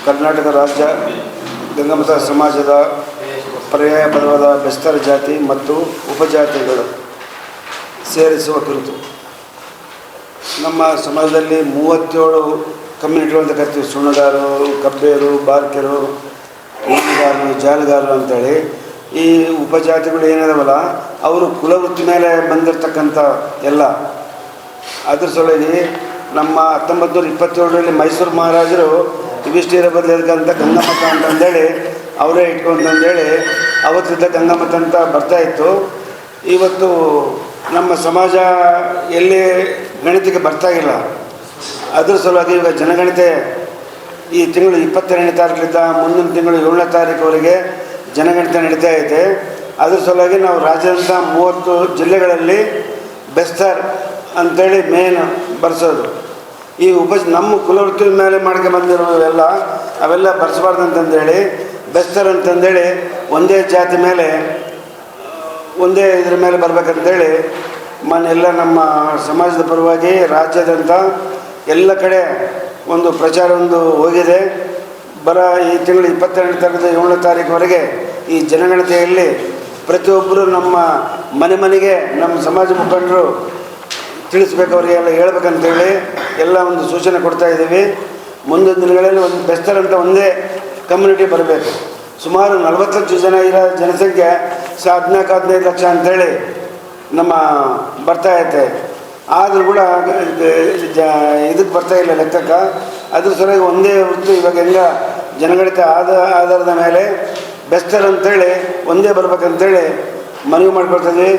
ಕರ್ನಾಟಕ ರಾಜ್ಯ ಗಂಗಾಮತ ಸಮಾಜದ ಪರ್ಯಾಯ ಪದವಾದ ಬೆಸ್ತರ ಜಾತಿ ಮತ್ತು ಉಪಜಾತಿಗಳು ಸೇರಿಸುವ ಕುರಿತು ನಮ್ಮ ಸಮಾಜದಲ್ಲಿ 37 ಕಮ್ಯುನಿಟಿಗಳು ಅಂತ ಕರಿತೀವಿ. ಸುಣ್ಣಗಾರರು, ಕಬ್ಬೇರು, ಬಾರ್ಕೆರು, ಮೀನುಗಾರರು, ಜಾಲಗಾರರು ಅಂತೇಳಿ. ಈ ಉಪಜಾತಿಗಳು ಏನಿದಾವಲ್ಲ ಅವರು ಕುಲವೃತ್ತಿ ಮೇಲೆ ಬಂದಿರತಕ್ಕಂಥ ಎಲ್ಲ. ಅದ್ರ ಸಲುವಾಗಿ ನಮ್ಮ 1927ರಲ್ಲಿ ಮೈಸೂರು ಮಹಾರಾಜರು ಯುಧಿಷ್ಠಿರ ಬದಲಿರ್ತಕ್ಕಂಥ ಗಂಗಾಮತ ಅಂತಂದೇಳಿ ಅವರೇ ಇಟ್ಕೊಂತಂದೇಳಿ ಅವತ್ತಿದ್ದ ಗಂಗಾಮತ ಅಂತ ಬರ್ತಾಯಿತ್ತು. ಇವತ್ತು ನಮ್ಮ ಸಮಾಜ ಎಲ್ಲಿ ಗಣಿತಕ್ಕೆ ಬರ್ತಾಯಿಲ್ಲ. ಅದ್ರ ಸಲುವಾಗಿ ಈಗ ಜನಗಣತಿ ಈ ತಿಂಗಳು 22ನೇ ತಾರೀಕಿಂದ ಮುಂದಿನ ತಿಂಗಳು 7ನೇ ತಾರೀಕುವರೆಗೆ ಜನಗಣತಿ ನಡೀತಾ ಇದೆ. ಅದ್ರ ಸಲುವಾಗಿ ನಾವು ರಾಜ್ಯದಂಥ 30 ಜಿಲ್ಲೆಗಳಲ್ಲಿ ಬೆಸ್ತರ್ ಅಂಥೇಳಿ ಮೇನ್ ಬರ್ಸೋದು. ಈ ನಮ್ಮ ಕುಲವೃತ್ತಿ ಮೇಲೆ ಬಂದಿರೋವೆಲ್ಲ ಅವೆಲ್ಲ ಬರ್ಸಬಾರ್ದು ಅಂತಂದೇಳಿ ಬೆಸ್ತರ್ ಅಂತಂದೇಳಿ ಒಂದೇ ಜಾತಿ ಮೇಲೆ ಒಂದೇ ಇದ್ರ ಮೇಲೆ ಬರ್ಬೇಕಂತೇಳಿ ಎಲ್ಲ ನಮ್ಮ ಸಮಾಜದ ಪರವಾಗಿ ರಾಜ್ಯದಂಥ ಎಲ್ಲ ಕಡೆ ಒಂದು ಪ್ರಚಾರ ಹೋಗಿದೆ. ಈ ತಿಂಗಳು 22ನೇ ತಾರೀಕಿಂದ 7ನೇ ತಾರೀಕುವರೆಗೆ ಈ ಜನಗಣತಿಯಲ್ಲಿ ಪ್ರತಿಯೊಬ್ಬರು ನಮ್ಮ ಮನೆಗೆ ನಮ್ಮ ಸಮಾಜ ಮುಖಂಡರು ತಿಳಿಸ್ಬೇಕು, ಅವರಿಗೆಲ್ಲ ಹೇಳ್ಬೇಕಂತೇಳಿ ಎಲ್ಲ ಒಂದು ಸೂಚನೆ ಕೊಡ್ತಾ ಇದ್ದೀವಿ. ಮುಂದಿನ ದಿನಗಳಲ್ಲಿ ಒಂದು ಬೆಸ್ತರ್ ಅಂತ ಒಂದೇ ಕಮ್ಯುನಿಟಿ ಬರಬೇಕು. ಸುಮಾರು 40 ಲಕ್ಷ ಜನ ಇರೋ ಜನಸಂಖ್ಯೆ 14-15 ಲಕ್ಷ ಅಂಥೇಳಿ ನಮ್ಮ ಬರ್ತಾಯಿದೆ. ಆದರೂ ಕೂಡ ಇದಕ್ಕೆ ಬರ್ತಾಯಿಲ್ಲ ಲೆಕ್ಕಕ್ಕೆ. ಅದ್ರ ಸಲುವಾಗಿ ಒಂದೇ ವೃತ್ತಿ ಇವಾಗ ಹೆಂಗೆ ಜನಗಣತಿ ಆಧಾರದ ಮೇಲೆ ಬೆಸ್ತರ್ ಅಂಥೇಳಿ ಒಂದೇ ಬರ್ಬೇಕಂತೇಳಿ ಮನವಿ ಮಾಡ್ಕೊಳ್ತೀವಿ.